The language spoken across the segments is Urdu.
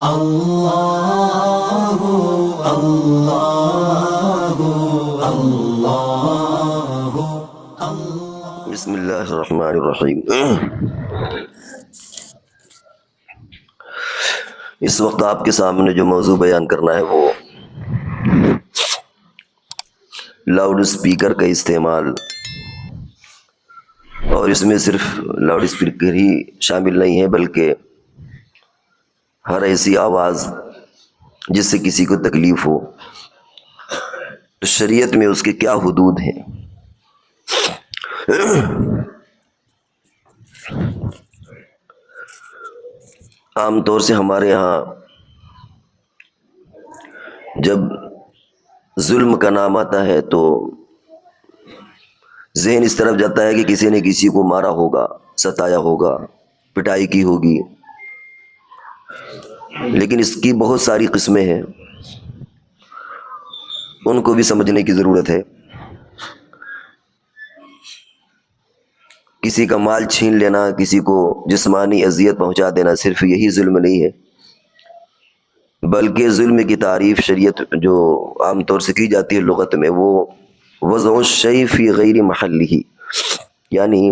اللہ اللہ اللہ بسم اللہ الرحمن الرحیم۔ اس وقت آپ کے سامنے جو موضوع بیان کرنا ہے وہ لاؤڈ اسپیکر کا استعمال، اور اس میں صرف لاؤڈ اسپیکر ہی شامل نہیں ہے بلکہ ہر ایسی آواز جس سے کسی کو تکلیف ہو تو شریعت میں اس کے کیا حدود ہیں۔ عام طور سے ہمارے یہاں جب ظلم کا نام آتا ہے تو ذہن اس طرف جاتا ہے کہ کسی نے کسی کو مارا ہوگا، ستایا ہوگا، پٹائی کی ہوگی، لیکن اس کی بہت ساری قسمیں ہیں، ان کو بھی سمجھنے کی ضرورت ہے۔ کسی کا مال چھین لینا، کسی کو جسمانی اذیت پہنچا دینا صرف یہی ظلم نہیں ہے، بلکہ ظلم کی تعریف شریعت جو عام طور سے کی جاتی ہے لغت میں، وہ وضع الشیء فی غیر محلہ، یعنی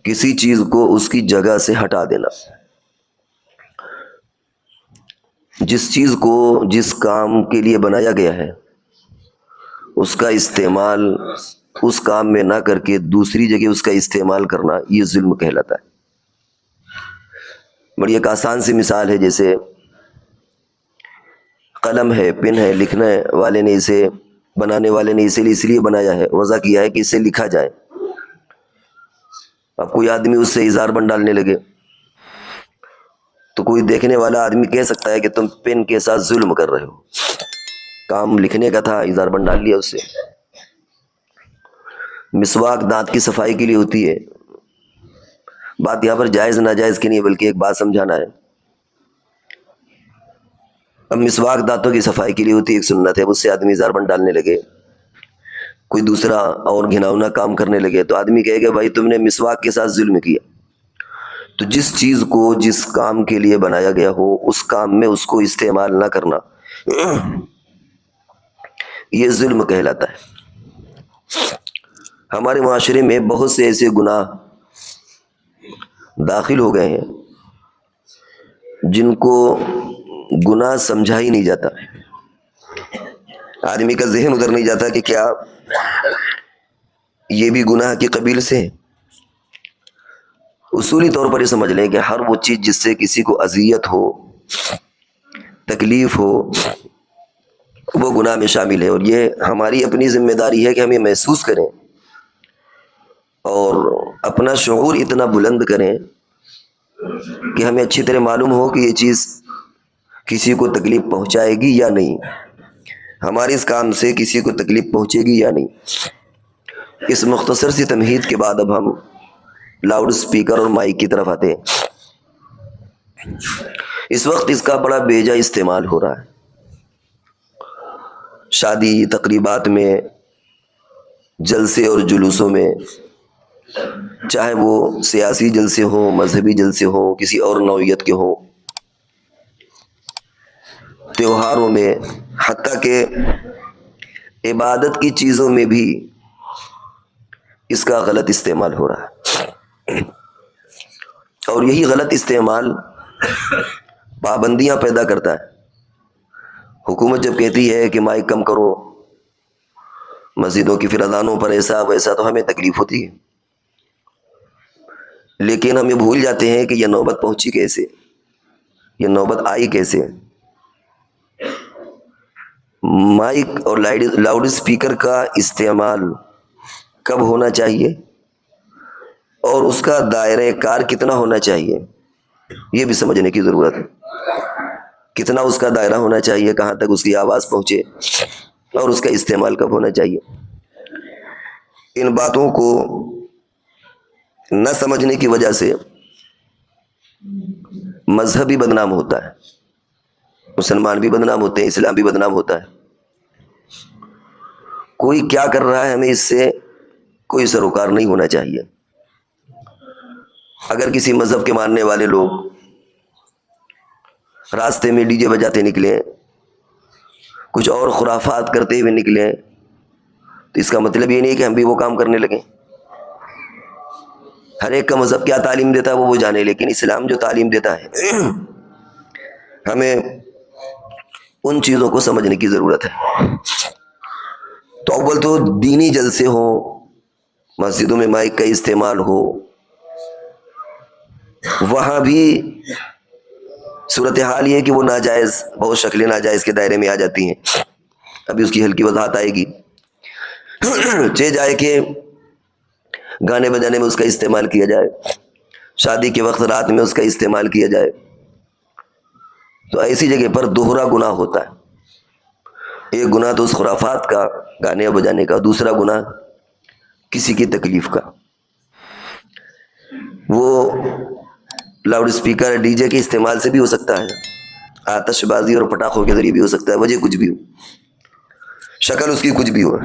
کسی چیز کو اس کی جگہ سے ہٹا دینا۔ جس چیز کو جس کام کے لیے بنایا گیا ہے اس کا استعمال اس کام میں نہ کر کے دوسری جگہ اس کا استعمال کرنا، یہ ظلم کہلاتا ہے۔ بڑی ایک آسان سی مثال ہے، جیسے قلم ہے، پن ہے، لکھنے والے نے اسے بنانے والے نے اسے اس لیے بنایا ہے، وضع کیا ہے کہ اسے لکھا جائے۔ اب کوئی آدمی اس سے اظہار بن ڈالنے لگے تو کوئی دیکھنے والا آدمی کہہ سکتا ہے کہ تم پن کے ساتھ ظلم کر رہے ہو، کام لکھنے کا تھا، اظہار بن ڈال لیا اس سے۔ مسواک دانت کی صفائی کے لیے ہوتی ہے، بات یہاں پر جائز ناجائز کی نہیں بلکہ ایک بات سمجھانا ہے۔ اب مسواک دانتوں کی صفائی کے لیے ہوتی ہے، ایک سنت ہے، اس سے آدمی اظہار بن ڈالنے لگے، کوئی دوسرا اور گھناؤنا کام کرنے لگے تو آدمی کہے گا بھائی تم نے مسواک کے ساتھ ظلم کیا۔ تو جس چیز کو جس کام کے لیے بنایا گیا ہو اس کام میں اس کو استعمال نہ کرنا، یہ ظلم کہلاتا ہے۔ ہمارے معاشرے میں بہت سے ایسے گناہ داخل ہو گئے ہیں جن کو گناہ سمجھا ہی نہیں جاتا، آدمی کا ذہن ادھر نہیں جاتا کہ کیا یہ بھی گناہ کے قبیل سے ہے۔ اصولی طور پر یہ سمجھ لیں کہ ہر وہ چیز جس سے کسی کو اذیت ہو، تکلیف ہو، وہ گناہ میں شامل ہے، اور یہ ہماری اپنی ذمہ داری ہے کہ ہم یہ محسوس کریں اور اپنا شعور اتنا بلند کریں کہ ہمیں اچھی طرح معلوم ہو کہ یہ چیز کسی کو تکلیف پہنچائے گی یا نہیں، ہمارے اس کام سے کسی کو تکلیف پہنچے گی یا نہیں۔ اس مختصر سی تمہید کے بعد اب ہم لاؤڈ اسپیکر اور مائک کی طرف آتے ہیں۔ اس وقت اس کا بڑا بیجا استعمال ہو رہا ہے، شادی تقریبات میں، جلسے اور جلوسوں میں، چاہے وہ سیاسی جلسے ہوں، مذہبی جلسے ہوں، کسی اور نوعیت کے ہوں، تہواروں میں، حتیٰ کہ عبادت کی چیزوں میں بھی اس کا غلط استعمال ہو رہا ہے، اور یہی غلط استعمال پابندیاں پیدا کرتا ہے۔ حکومت جب کہتی ہے کہ مائک کم کرو، مسجدوں کی پھر اذانوں پر ایسا ویسا، تو ہمیں تکلیف ہوتی ہے، لیکن ہم یہ بھول جاتے ہیں کہ یہ نوبت پہنچی کیسے، یہ نوبت آئی کیسے۔ مائک اور لاؤڈ اسپیکر کا استعمال کب ہونا چاہیے اور اس کا دائرہ کار کتنا ہونا چاہیے، یہ بھی سمجھنے کی ضرورت ہے۔ کتنا اس کا دائرہ ہونا چاہیے، کہاں تک اس کی آواز پہنچے، اور اس کا استعمال کب ہونا چاہیے۔ ان باتوں کو نہ سمجھنے کی وجہ سے مذہب بھی بدنام ہوتا ہے، مسلمان بھی بدنام ہوتے ہیں، اسلام بھی بدنام ہوتا ہے۔ کوئی کیا کر رہا ہے ہمیں اس سے کوئی سروکار نہیں ہونا چاہیے۔ اگر کسی مذہب کے ماننے والے لوگ راستے میں ڈی جے بجاتے نکلیں، کچھ اور خرافات کرتے ہوئے نکلیں، تو اس کا مطلب یہ نہیں کہ ہم بھی وہ کام کرنے لگیں۔ ہر ایک کا مذہب کیا تعلیم دیتا ہے وہ جانے، لیکن اسلام جو تعلیم دیتا ہے ہمیں ان چیزوں کو سمجھنے کی ضرورت ہے۔ تو اول تو دینی جلسے ہوں، مسجدوں میں مائک کا استعمال ہو، وہاں بھی صورتحال یہ ہے کہ وہ ناجائز، بہت شکلیں ناجائز کے دائرے میں آ جاتی ہیں، ابھی اس کی ہلکی وضاحت آئے گی۔ چہ جائے کہ گانے بجانے میں اس کا استعمال کیا جائے، شادی کے وقت رات میں اس کا استعمال کیا جائے، تو ایسی جگہ پر دوہرا گناہ ہوتا ہے۔ ایک گناہ تو اس خرافات کا، گانے بجانے کا، دوسرا گناہ کسی کی تکلیف کا۔ وہ لاؤڈ اسپیکر ڈی جے کے استعمال سے بھی ہو سکتا ہے، آتش بازی اور پٹاخوں کے ذریعے بھی ہو سکتا ہے، وجہ کچھ بھی ہو، شکل اس کی کچھ بھی ہو۔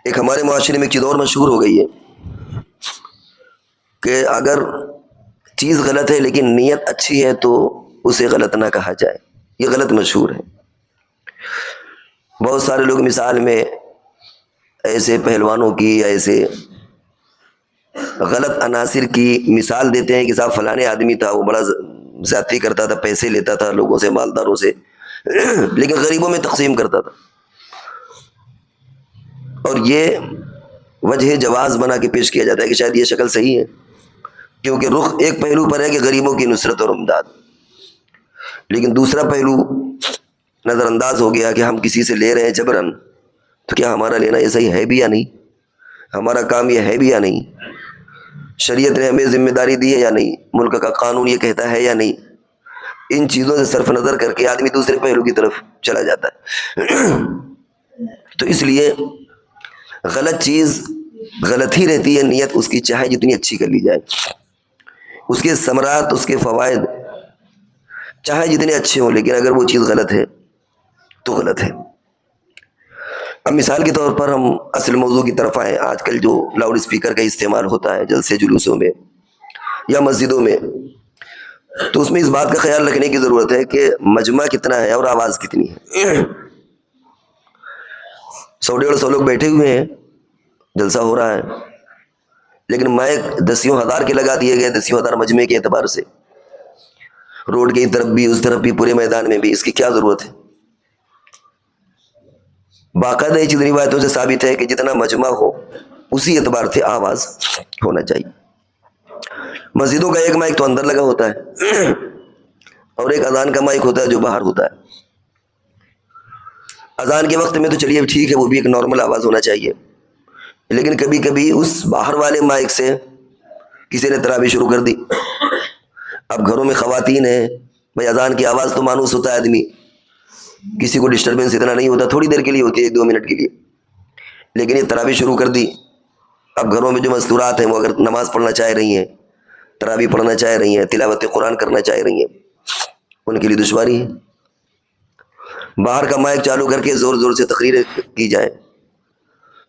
ایک ہمارے معاشرے میں ایک چیز اور مشہور ہو گئی ہے کہ اگر چیز غلط ہے لیکن نیت اچھی ہے تو اسے غلط نہ کہا جائے، یہ غلط مشہور ہے۔ بہت سارے لوگ مثال میں ایسے پہلوانوں کی یا ایسے غلط عناصر کی مثال دیتے ہیں کہ صاحب فلانے آدمی تھا، وہ بڑا زیادتی کرتا تھا، پیسے لیتا تھا لوگوں سے، مالداروں سے، لیکن غریبوں میں تقسیم کرتا تھا، اور یہ وجہ جواز بنا کے پیش کیا جاتا ہے کہ شاید یہ شکل صحیح ہے، کیونکہ رخ ایک پہلو پر ہے کہ غریبوں کی نصرت اور امداد، لیکن دوسرا پہلو نظر انداز ہو گیا کہ ہم کسی سے لے رہے ہیں جبرن، تو کیا ہمارا لینا یہ صحیح ہے بھی یا نہیں، ہمارا کام یہ ہے بھی یا نہیں، شریعت نے ہمیں ذمہ داری دی ہے یا نہیں، ملک کا قانون یہ کہتا ہے یا نہیں۔ ان چیزوں سے صرف نظر کر کے آدمی دوسرے پہلو کی طرف چلا جاتا ہے۔ تو اس لیے غلط چیز غلط ہی رہتی ہے، نیت اس کی چاہے جتنی اچھی کر لی جائے، اس کے ثمرات، اس کے فوائد چاہے جتنے اچھے ہوں، لیکن اگر وہ چیز غلط ہے تو غلط ہے۔ اب مثال کے طور پر ہم اصل موضوع کی طرف آئیں، آج کل جو لاؤڈ اسپیکر کا استعمال ہوتا ہے جلسے جلوسوں میں یا مسجدوں میں، تو اس میں اس بات کا خیال رکھنے کی ضرورت ہے کہ مجمع کتنا ہے اور آواز کتنی ہے۔ 100-150 لوگ بیٹھے ہوئے ہیں، جلسہ ہو رہا ہے، لیکن مائک دسیوں ہزار کے لگا دیے گئے، دسیوں ہزار مجمع کے اعتبار سے، روڈ کی طرف بھی اس طرف بھی پورے میدان میں بھی، اس کی کیا ضرورت ہے؟ باقاعدہ یہ چیز روایتوں سے ثابت ہے کہ جتنا مجمع ہو اسی اعتبار سے آواز ہونا چاہیے۔ مسجدوں کا ایک مائک تو اندر لگا ہوتا ہے اور ایک اذان کا مائک ہوتا ہے جو باہر ہوتا ہے۔ اذان کے وقت میں تو چلیے ٹھیک ہے، وہ بھی ایک نارمل آواز ہونا چاہیے، لیکن کبھی کبھی اس باہر والے مائک سے کسی نے تراویح شروع کر دی۔ اب گھروں میں خواتین ہیں، بھائی اذان کی آواز تو مانوس ہوتا ہے، آدمی کسی کو ڈسٹربنس اتنا نہیں ہوتا، تھوڑی دیر کے لیے ہوتی ہے، 1-2 منٹ کے لیے، لیکن یہ تراویح شروع کر دی۔ اب گھروں میں جو مستورات ہیں وہ اگر نماز پڑھنا چاہ رہی ہیں، تراویح پڑھنا چاہ رہی ہیں، تلاوت قرآن کرنا چاہ رہی ہیں، ان کے لیے دشواری ہے۔ باہر کا مائک چالو کر کے زور زور سے تقریر کی جائے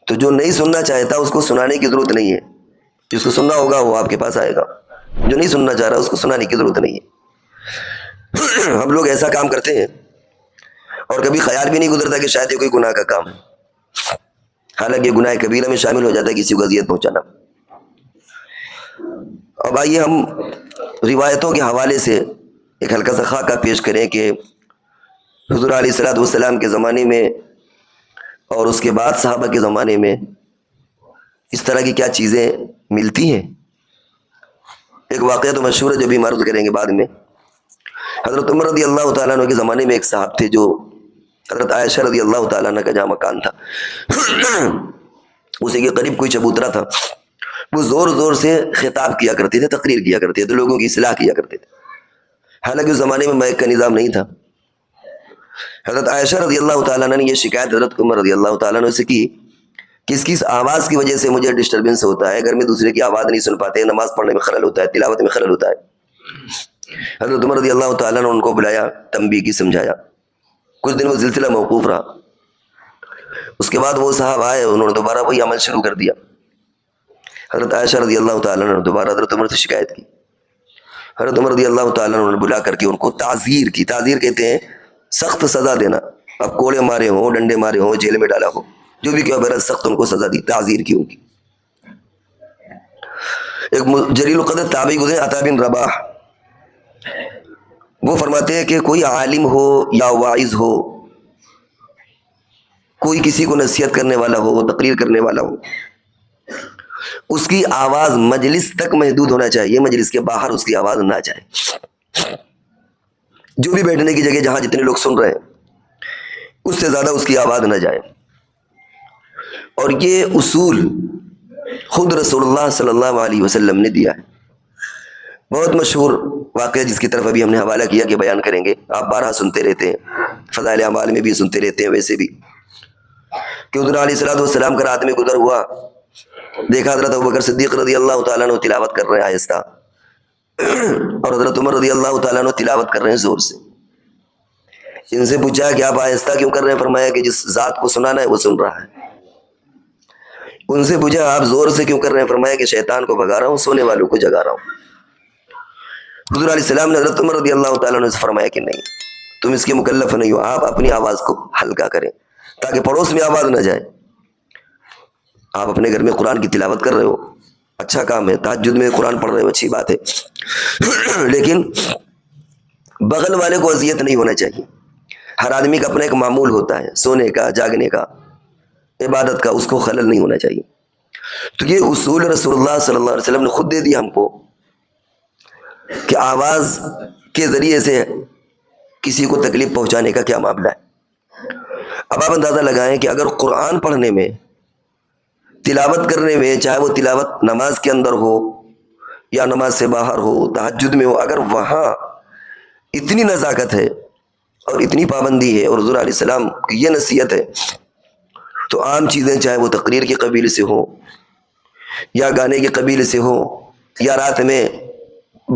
تو جو نہیں سننا چاہتا اس کو سنانے کی ضرورت نہیں ہے، جس کو سننا ہوگا وہ آپ کے پاس آئے گا، جو نہیں سننا چاہ رہا اس کو سنانے کی ضرورت نہیں ہے۔ ہم لوگ ایسا کام کرتے ہیں اور کبھی خیال بھی نہیں گزرتا کہ شاید یہ کوئی گناہ کا کام ہے، حالانکہ گناہ کبیرہ میں شامل ہو جاتا ہے کسی کو اذیت پہنچانا۔ اب آئیے ہم روایتوں کے حوالے سے ایک ہلکا سا خاکہ پیش کریں کہ حضور علیہ الصلوۃ والسلام کے زمانے میں اور اس کے بعد صحابہ کے زمانے میں اس طرح کی کیا چیزیں ملتی ہیں۔ ایک واقعہ تو مشہور ہے جو بھی عرض کریں گے بعد میں۔ حضرت عمر رضی اللہ تعالیٰ عنہ کے زمانے میں ایک صاحب تھے جو حضرت عائشہ رضی اللہ تعالیٰ عنہ کا جہاں مکان تھا اسی کے قریب کوئی چبوترا تھا، وہ زور زور سے خطاب کیا کرتے تھے، تقریر کیا کرتے تھے، لوگوں کی اصلاح کیا کرتے تھے، حالانکہ اس زمانے میں مائک کا نظام نہیں تھا۔ حضرت عائشہ رضی اللہ تعالیٰ عنہ نے یہ شکایت حضرت عمر رضی اللہ تعالیٰ عنہ سے کی کہ اس کی آواز کی وجہ سے مجھے ڈسٹربنس ہوتا ہے، اگر میں دوسرے کی آواز نہیں سن پاتے، نماز پڑھنے میں خلل ہوتا ہے، تلاوت میں خلل ہوتا ہے۔ حضرت عمر رضی اللہ تعالیٰ نے ان کو بلایا، تنبیہ کی، سمجھایا، کچھ دن وہ سلسلہ موقوف رہا۔ اس کے بعد وہ صاحب آئے، انہوں نے دوبارہ وہی عمل شروع کر دیا۔ حضرت عائشہ رضی اللہ تعالیٰ نے دوبارہ حضرت عمر سے شکایت کی، حضرت عمر رضی اللہ تعالیٰ عنہ نے بلا کر کے ان کو تعزیر کی. تعزیر کہتے ہیں سخت سزا دینا. اب کوڑے مارے ہوں, ڈنڈے مارے ہوں, جیل میں ڈالا ہو, جو بھی کیا بہرحال سخت ان کو سزا دی, تعزیر کی ان کی. ایک جلیل القدر تابعی گزرے عطا بن رباح, وہ فرماتے ہیں کہ کوئی عالم ہو یا واعظ ہو, کوئی کسی کو نصیحت کرنے والا ہو, تقریر کرنے والا ہو, اس کی آواز مجلس تک محدود ہونا چاہیے, مجلس کے باہر اس کی آواز نہ جائے. جو بھی بیٹھنے کی جگہ جہاں جتنے لوگ سن رہے ہیں اس سے زیادہ اس کی آواز نہ جائے. اور یہ اصول خود رسول اللہ صلی اللہ علیہ وسلم نے دیا ہے. بہت مشہور واقعہ جس کی طرف ابھی ہم نے حوالہ کیا کہ بیان کریں گے, آپ بارہا سنتے رہتے ہیں, فضائل اعمال میں بھی سنتے رہتے ہیں ویسے بھی, کہ حضور علیہ السلام کا رات میں گزر ہوا, دیکھا حضرت ابوبکر صدیق رضی اللہ تعالیٰ عنہ تلاوت کر رہے ہیں آہستہ, اور حضرت عمر رضی اللہ تعالیٰ عنہ تلاوت کر رہے ہیں زور سے. ان سے پوچھا کہ آپ آہستہ کیوں کر رہے ہیں؟ فرمایا کہ جس ذات کو سنانا ہے وہ سن رہا ہے. ان سے پوچھا آپ زور سے کیوں کر رہے ہیں؟ فرمایا کہ شیطان کو بھگا رہا ہوں, سونے والوں کو جگا رہا ہوں. حضور علیہ السلام نے حضرت عمر رضی اللہ تعالیٰ عنہ سے فرمایا کہ نہیں, تم اس کے مکلف نہیں ہو, آپ اپنی آواز کو ہلکا کریں تاکہ پڑوس میں آواز نہ جائے. آپ اپنے گھر میں قرآن کی تلاوت کر رہے ہو, اچھا کام ہے, تہجد میں قرآن پڑھ رہے ہو, اچھی بات ہے, لیکن بغل والے کو اذیت نہیں ہونا چاہیے. ہر آدمی کا اپنا ایک معمول ہوتا ہے, سونے کا, جاگنے کا, عبادت کا, اس کو خلل نہیں ہونا چاہیے. تو یہ اصول رسول اللہ صلی اللہ علیہ وسلم نے خود دے دیا ہم کو کہ آواز کے ذریعے سے کسی کو تکلیف پہنچانے کا کیا معاملہ ہے. اب آپ اندازہ لگائیں کہ اگر قرآن پڑھنے میں, تلاوت کرنے میں, چاہے وہ تلاوت نماز کے اندر ہو یا نماز سے باہر ہو, تہجد میں ہو, اگر وہاں اتنی نزاکت ہے اور اتنی پابندی ہے اور حضور علیہ السلام کی یہ نصیحت ہے, تو عام چیزیں چاہے وہ تقریر کے قبیل سے ہو یا گانے کے قبیل سے ہو, یا رات میں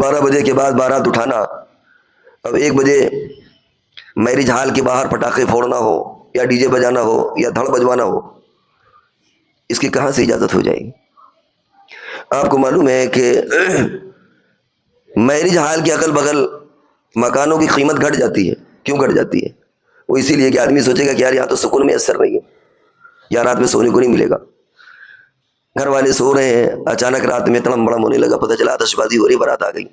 12 بجے کے بعد بارات اٹھانا, اب 1 بجے میرج ہال کے باہر پٹاخے پھوڑنا ہو یا ڈی جے بجانا ہو یا دھڑ بجوانا ہو, اس کی کہاں سے اجازت ہو جائے گی؟ آپ کو معلوم ہے کہ میرج ہال کے اگل بغل مکانوں کی قیمت گھٹ جاتی ہے. کیوں گھٹ جاتی ہے؟ وہ اسی لیے کہ آدمی سوچے گا کہ یار یہاں تو سکون میں اثر نہیں ہے, یا رات میں سونے کو نہیں ملے گا. گھر والے سو رہے ہیں, اچانک رات میں تڑم بڑم ہونے لگا, پتہ چلا آتش بازی ہو رہی, بارات آ گئی.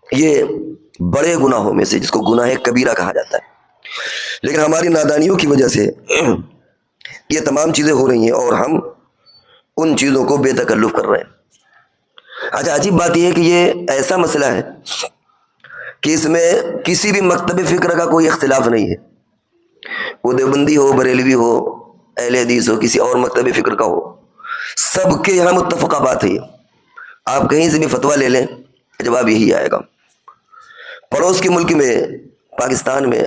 یہ بڑے گناہوں میں سے, جس کو گناہ کبیرہ کہا جاتا ہے. لیکن ہماری نادانیوں کی وجہ سے یہ تمام چیزیں ہو رہی ہیں اور ہم ان چیزوں کو بے تکلف کر رہے ہیں. اچھا, عجیب بات یہ ہے کہ یہ ایسا مسئلہ ہے کہ اس میں کسی بھی مکتب فکر کا کوئی اختلاف نہیں ہے. وہ دیوبندی ہو, بریلوی ہو, اہل حدیث ہو, کسی اور مکتب فکر کا ہو, سب کے یہاں متفقہ بات ہے. آپ کہیں سے بھی فتویٰ لے لیں, جواب یہی آئے گا. پڑوس کے ملک میں, پاکستان میں,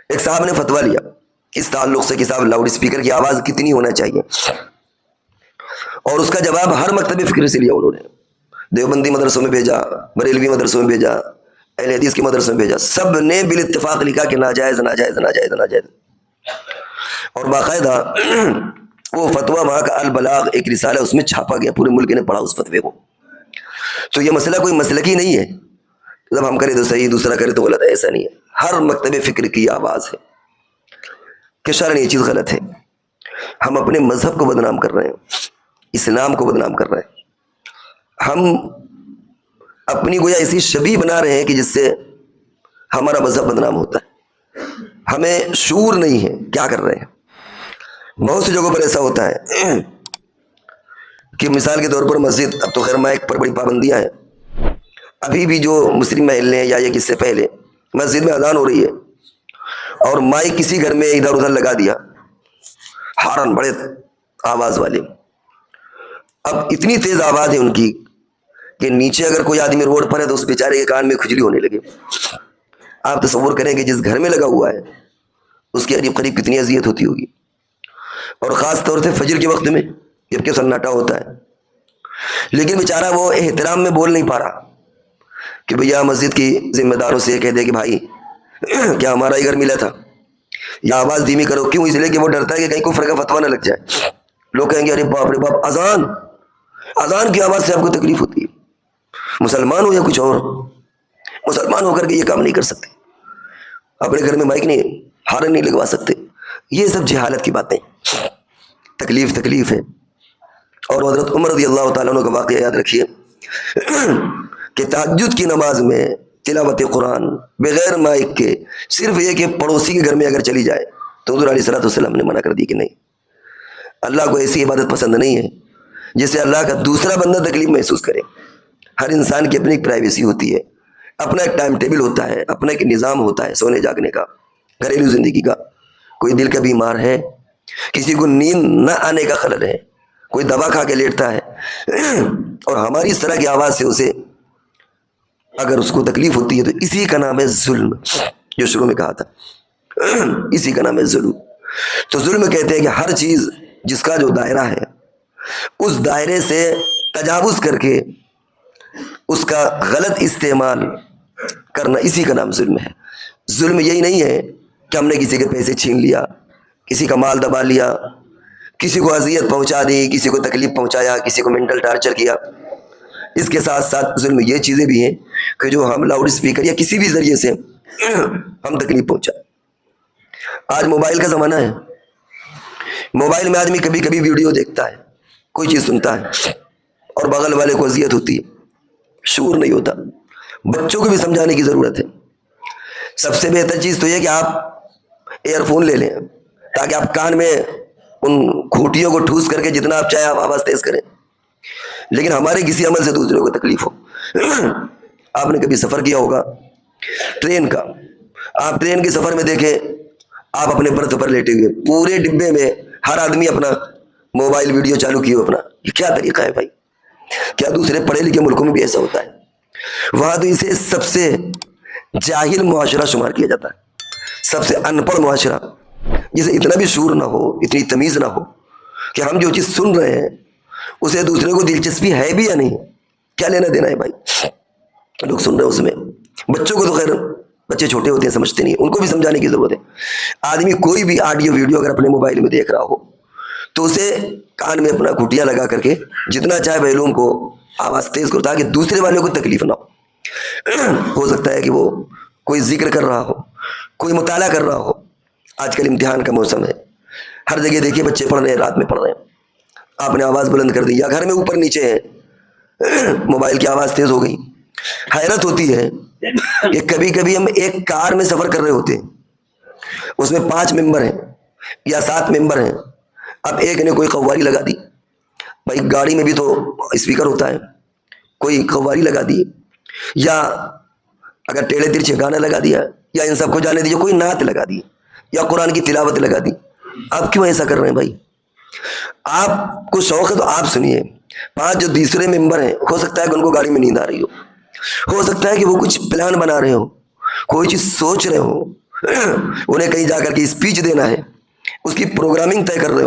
ایک صاحب نے فتویٰ لیا اس تعلق سے کہ صاحب لاؤڈ اسپیکر کی آواز کتنی ہونا چاہیے, اور اس کا جواب ہر مکتب فکر سے لیا انہوں نے. دیوبندی مدرسوں میں بھیجا, بریلوی مدرسوں میں بھیجا, اہل حدیث کے مدرسوں میں بھیجا, سب نے بالاتفاق لکھا کہ ناجائز ناجائز ناجائز ناجائز. اور باقاعدہ وہ فتویٰ وہاں کا البلاغ ایک رسالہ, اس میں چھاپا گیا, پورے ملک نے پڑھا اس فتوے کو. تو یہ مسئلہ کوئی مسلکی نہیں ہے, جب ہم کریں تو صحیح, دوسرا کرے تو غلط, ایسا نہیں ہے. ہر مکتب فکر کی آواز ہے کہ شرعاً یہ چیز غلط ہے. ہم اپنے مذہب کو بدنام کر رہے ہیں, اسلام کو بدنام کر رہے ہیں. ہم اپنی گویا ایسی شبیہ بنا رہے ہیں کہ جس سے ہمارا مذہب بدنام ہوتا ہے. ہمیں شعور نہیں ہے کیا کر رہے ہیں. بہت سی جگہوں پر ایسا ہوتا ہے کہ مثال کے طور پر مسجد, اب تو خیر مائک پر بڑی پابندیاں ہیں. ابھی بھی جو مسلم محلے ہیں یا یہ کس سے پہلے مسجد میں اذان ہو رہی ہے اور مائک کسی گھر میں ادھر ادھر لگا دیا, ہارن بڑے آواز والے. اب اتنی تیز آواز ہے ان کی کہ نیچے اگر کوئی آدمی روڈ پر ہے تو اس بیچارے کے کان میں کھجلی ہونے لگے. آپ تصور کریں کہ جس گھر میں لگا ہوا ہے اس کے قریب قریب کتنی اذیت ہوتی ہوگی, اور خاص طور سے فجر کے وقت میں جبکہ سناٹا ہوتا ہے. لیکن بیچارہ وہ احترام میں بول نہیں پا رہا کہ بھیا مسجد کی ذمہ داروں سے یہ کہہ دے کہ بھائی کیا ہمارا ہی گھر ملا تھا, یا آواز دھیمی کرو. کیوں؟ اس لیے کہ وہ ڈرتا ہے کہ کہیں کفر کا فتویٰ نہ لگ جائے. لوگ کہیں گے ارے باپ رے باپ, اذان اذان کی آواز سے آپ کو تکلیف ہوتی ہے، مسلمان ہو یا کچھ اور، مسلمان ہو کر کے یہ کام نہیں کر سکتے، اپنے گھر میں مائک نہیں، ہارن نہیں لگوا سکتے، یہ سب جہالت کی باتیں، تکلیف ہے۔ اور حضرت عمر رضی اللہ تعالیٰ عنہ کا واقعہ یاد رکھیے کہ تہجد کی نماز میں تلاوت قرآن بغیر مائک کے، صرف یہ کہ پڑوسی کے گھر میں اگر چلی جائے تو حضور علیہ الصلوۃ والسلام نے منع کر دی کہ نہیں، اللہ کو ایسی عبادت پسند نہیں ہے جس سے اللہ کا دوسرا بندہ تکلیف محسوس کرے۔ ہر انسان کی اپنی ایک پرائیویسی ہوتی ہے، اپنا ایک ٹائم ٹیبل ہوتا ہے، اپنا ایک نظام ہوتا ہے سونے جاگنے کا، گھریلو زندگی کا۔ کوئی دل کا بیمار ہے، کسی کو نیند نہ آنے کا خلل ہے، کوئی دوا کھا کے لیٹتا ہے، اور ہماری اس طرح کی آواز سے اسے اگر اس کو تکلیف ہوتی ہے تو اسی کا نام ہے ظلم، جو شروع میں کہا تھا، اسی کا نام ہے ظلم۔ تو ظلم کہتے ہیں کہ ہر چیز جس کا جو دائرہ ہے اس دائرے سے تجاوز کر کے اس کا غلط استعمال کرنا، اسی کا نام ظلم ہے۔ ظلم یہی نہیں ہے کہ ہم نے کسی کے پیسے چھین لیا، کسی کا مال دبا لیا، کسی کو اذیت پہنچا دی، کسی کو تکلیف پہنچایا، کسی کو مینٹل ٹارچر کیا۔ اس کے ساتھ ساتھ ظلم یہ چیزیں بھی ہیں کہ جو ہم لاؤڈ اسپیکر یا کسی بھی ذریعے سے ہم تکلیف پہنچائیں۔ آج موبائل کا زمانہ ہے، موبائل میں آدمی کبھی کبھی ویڈیو دیکھتا ہے، کوئی چیز سنتا ہے اور بغل والے کو اذیت ہوتی ہے، شعور نہیں ہوتا۔ بچوں کو بھی سمجھانے کی ضرورت ہے۔ سب سے بہتر چیز تو یہ کہ آپ ایئر فون لے لیں تاکہ آپ کان میں ان کھوٹیوں کو ٹھوس کر کے جتنا آپ چاہیں آپ آواز تیز کریں، لیکن ہمارے کسی عمل سے دوسروں کو تکلیف ہو۔ آپ نے کبھی سفر کیا ہوگا ٹرین کا، آپ ٹرین کے سفر میں دیکھیں، آپ اپنے برتھ پر لیٹے ہوئے، پورے ڈبے میں ہر آدمی اپنا موبائل ویڈیو چالو کیے اپنا، یہ کیا طریقہ ہے بھائی؟ کیا دوسرے پڑھے لکھے ملکوں میں بھی ایسا ہوتا ہے؟ وہاں تو اسے سب سے جاہل معاشرہ شمار کیا جاتا ہے، سب سے ان پڑھ معاشرہ، جسے اتنا بھی شعور نہ ہو، اتنی تمیز نہ ہو کہ ہم جو چیز سن رہے ہیں اسے دوسرے کو دلچسپی ہے بھی یا نہیں، کیا لینا دینا ہے بھائی؟ لوگ سن رہے ہیں اس میں۔ بچوں کو تو خیر، بچے چھوٹے ہوتے ہیں سمجھتے نہیں، ان کو بھی سمجھانے کی ضرورت ہے۔ آدمی کوئی بھی آڈیو ویڈیو اگر اپنے موبائل میں دیکھ رہا ہو تو اسے کان میں اپنا گھٹیا لگا کر کے جتنا چاہے ویلوم کو آواز تیز کرو تاکہ دوسرے والوں کو تکلیف نہ ہو سکتا ہے کہ وہ کوئی ذکر کر رہا ہو، کوئی مطالعہ کر رہا ہو۔ آج کل امتحان کا موسم ہے، ہر جگہ دیکھیے بچے پڑھ رہے ہیں، رات میں پڑھ رہے ہیں، آپ نے آواز بلند کر دی، یا گھر میں اوپر نیچے ہے، موبائل کی آواز تیز ہو گئی۔ حیرت ہوتی ہے کہ کبھی کبھی ہم ایک کار میں سفر کر رہے ہوتے ہیں، اس میں 5 ممبر ہیں یا 7 ممبر ہیں، اب ایک نے کوئی قوالی لگا دی، بھائی گاڑی میں بھی تو اسپیکر ہوتا ہے، کوئی قوالی لگا دی، یا اگر ٹیڑھے ترچھے گانا لگا دیا، یا ان سب کو جانے دیجیے کوئی نعت لگا دی یا قرآن کی تلاوت لگا دی۔ آپ کیوں ایسا کر رہے ہیں بھائی؟ آپ کو شوق ہے تو آپ سنیے۔ 5 جو دوسرے ممبر ہیں، ہو سکتا ہے کہ ان کو گاڑی میں نیند آ رہی ہو سکتا ہے کہ وہ کچھ پلان بنا رہے ہو، کوئی چیز سوچ رہے ہو، انہیں کہیں جا کر کے اسپیچ دینا ہے، اس کی پروگرامنگ طے کر رہے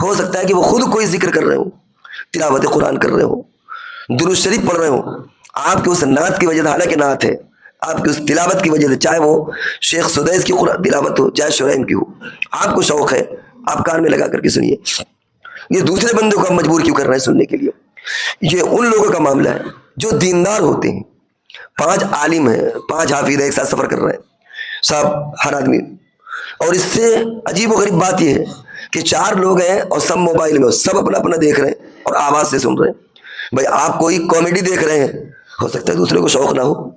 ہو سکتا ہے کہ وہ خود کوئی ذکر کر رہے ہو، تلاوت قرآن کر رہے ہو، درود شریف پڑھ رہے ہو۔ آپ کے اس نعت کی وجہ سے، حالانکہ نعت ہے، آپ کی اس تلاوت کی وجہ سے، چاہے وہ شیخ سدیس کی تلاوت ہو چاہے شرائم کی ہو، آپ کو شوق ہے، آپ کان میں لگا کر کے سنیے۔ یہ دوسرے بندوں کو آپ مجبور کیوں کر رہے ہیں سننے کے لیے؟ یہ ان لوگوں کا معاملہ ہے جو دیندار ہوتے ہیں۔ 5 عالم ہیں، 5 حافظ ایک ساتھ سفر کر رہے ہیں صاحب، ہر آدمی، اور اس سے عجیب و غریب بات یہ ہے کہ 4 لوگ ہیں اور سب موبائل میں، سب اپنا اپنا دیکھ رہے ہیں اور آواز سے سن رہے ہیں۔ بھائی آپ کوئی کامیڈی دیکھ رہے ہیں، ہو سکتا ہے دوسرے کو شوق نہ ہو،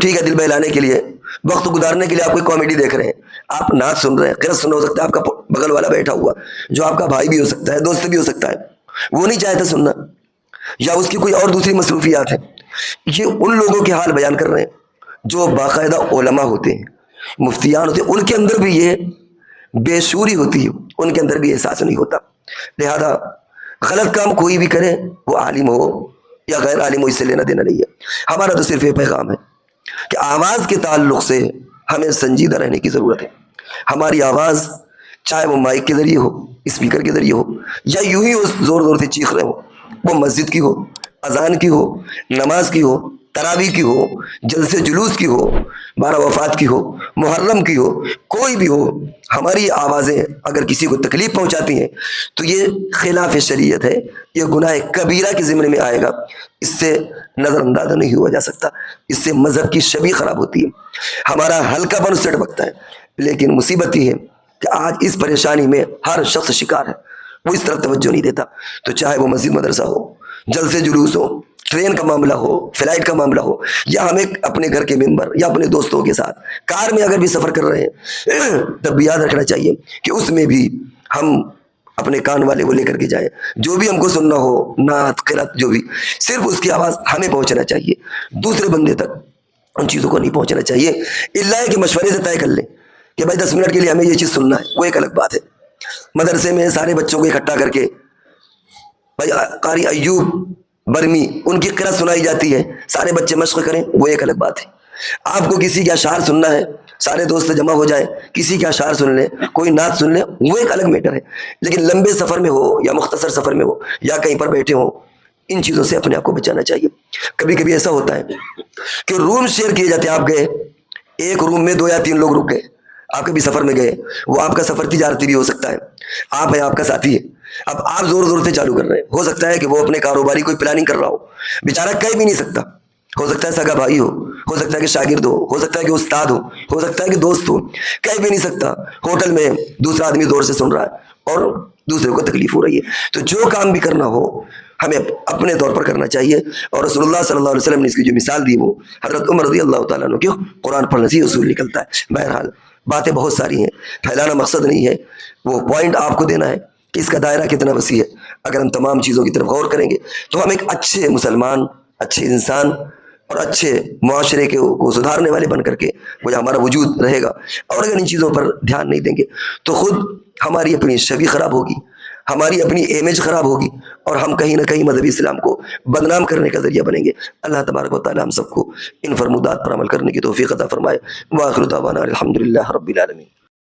ٹھیک ہے، دل بہلانے کے لیے، وقت گزارنے کے لیے آپ کوئی کامیڈی دیکھ رہے ہیں، آپ نعت سن رہے ہیں، قرأت سن رہے، ہو سکتا ہے آپ کا بغل والا بیٹھا ہوا جو آپ کا بھائی بھی ہو سکتا ہے، دوست بھی ہو سکتا ہے، وہ نہیں چاہتا سننا، یا اس کی کوئی اور دوسری مصروفیات ہیں۔ یہ ان لوگوں کے حال بیان کر رہے ہیں جو باقاعدہ علماء ہوتے ہیں، مفتیان ہوتے ہیں، ان کے اندر بھی یہ بے شعوری ہوتی ہے، ان کے اندر بھی احساس نہیں ہوتا۔ لہذا غلط کام کوئی بھی کرے، وہ عالم ہو یا غیر عالم ہو، اس سے لینا دینا نہیں ہے۔ ہمارا تو صرف یہ پیغام ہے کہ آواز کے تعلق سے ہمیں سنجیدہ رہنے کی ضرورت ہے۔ ہماری آواز چاہے وہ مائک کے ذریعے ہو، اسپیکر کے ذریعے ہو، یا یوں ہی زور زور سے چیخ رہے ہو، وہ مسجد کی ہو، اذان کی ہو، نماز کی ہو، تراویح کی ہو، جلسے جلوس کی ہو، 12 وفات کی ہو، محرم کی ہو، کوئی بھی ہو، ہماری آوازیں اگر کسی کو تکلیف پہنچاتی ہیں تو یہ خلاف شریعت ہے، یہ گناہ کبیرہ کے ضمن میں آئے گا، اس سے نظر انداز نہیں ہوا جا سکتا، اس سے مذہب کی شبیہ خراب ہوتی ہے، ہمارا ہلکا پن اس سے ٹپکتا ہے۔ لیکن مصیبت یہ ہے کہ آج اس پریشانی میں ہر شخص شکار ہے، وہ اس طرف توجہ نہیں دیتا، تو چاہے وہ مسجد مدرسہ ہو، جلسے جلوس ہو، ٹرین کا معاملہ ہو، فلائٹ کا معاملہ ہو، یا ہمیں اپنے گھر کے ممبر یا اپنے دوستوں کے ساتھ کار میں اگر بھی سفر کر رہے ہیں تب بھی یاد رکھنا چاہیے کہ اس میں بھی ہم اپنے کان والے کو لے کر کے جائیں، جو بھی ہم کو سننا ہو، نعت قرات جو بھی، صرف اس کی آواز ہمیں پہنچنا چاہیے، دوسرے بندے تک ان چیزوں کو نہیں پہنچنا چاہیے، الا کہ مشورے سے طے کر لیں کہ بھائی 10 منٹ کے لیے ہمیں یہ چیز سننا ہے، وہ ایک الگ بات ہے۔ مدرسے میں سارے بچوں کو اکٹھا کر کے بھائی قاری ایوب برمی ان کی قرات سنائی جاتی ہے، سارے بچے مشق کریں، وہ ایک الگ بات ہے۔ آپ کو کسی کے اشعار سننا ہے، سارے دوست جمع ہو جائیں، کسی کے اشعار سن لیں، کوئی نعت سن لیں، وہ ایک الگ میٹر ہے۔ لیکن لمبے سفر میں ہو یا مختصر سفر میں ہو یا کہیں پر بیٹھے ہوں، ان چیزوں سے اپنے آپ کو بچانا چاہیے۔ کبھی کبھی ایسا ہوتا ہے کہ روم شیئر کیے جاتے ہیں، آپ گئے ایک روم میں 2 یا 3 لوگ رک گئے، آپ کبھی سفر میں گئے، وہ آپ کا سفر تجارتی بھی ہو سکتا ہے، آپ ہیں، آپ کا ساتھی ہے، اب آپ زور زور سے چالو کر رہے ہیں، ہو سکتا ہے کہ وہ اپنے کاروباری کوئی پلاننگ کر رہا ہو، بیچارہ کہہ بھی نہیں سکتا، ہو سکتا ہے سگا بھائی ہو سکتا ہے کہ شاگرد ہو سکتا ہے کہ استاد ہو سکتا ہے کہ دوست ہو، کہہ بھی نہیں سکتا، ہوٹل میں دوسرا آدمی دور سے سن رہا ہے اور دوسرے کو تکلیف ہو رہی ہے۔ تو جو کام بھی کرنا ہو ہمیں اپنے طور پر کرنا چاہیے، اور رسول اللہ صلی اللہ علیہ وسلم نے اس کی جو مثال دی وہ حضرت عمر رضی اللہ تعالیٰ عنہ کیوں قرآن پڑھنے سے اصول نکلتا ہے۔ بہرحال باتیں بہت ساری ہیں، پھیلانا مقصد نہیں ہے، وہ پوائنٹ آپ کو دینا ہے کہ اس کا دائرہ کتنا وسیع ہے۔ اگر ہم تمام چیزوں کی طرف غور کریں گے تو ہم ایک اچھے مسلمان، اچھے انسان اور اچھے معاشرے کو سدھارنے والے بن کر کے وہ ہمارا وجود رہے گا۔ اور اگر ان چیزوں پر دھیان نہیں دیں گے تو خود ہماری اپنی شبیہ خراب ہوگی، ہماری اپنی امیج خراب ہوگی، اور ہم کہیں نہ کہیں مذہبی اسلام کو بدنام کرنے کا ذریعہ بنیں گے۔ اللہ تبارک و تعالی ہم سب کو ان فرمودات پر عمل کرنے کی توفیق عطا فرمائے۔ وآخر دعوانا الحمدللہ رب العالمین۔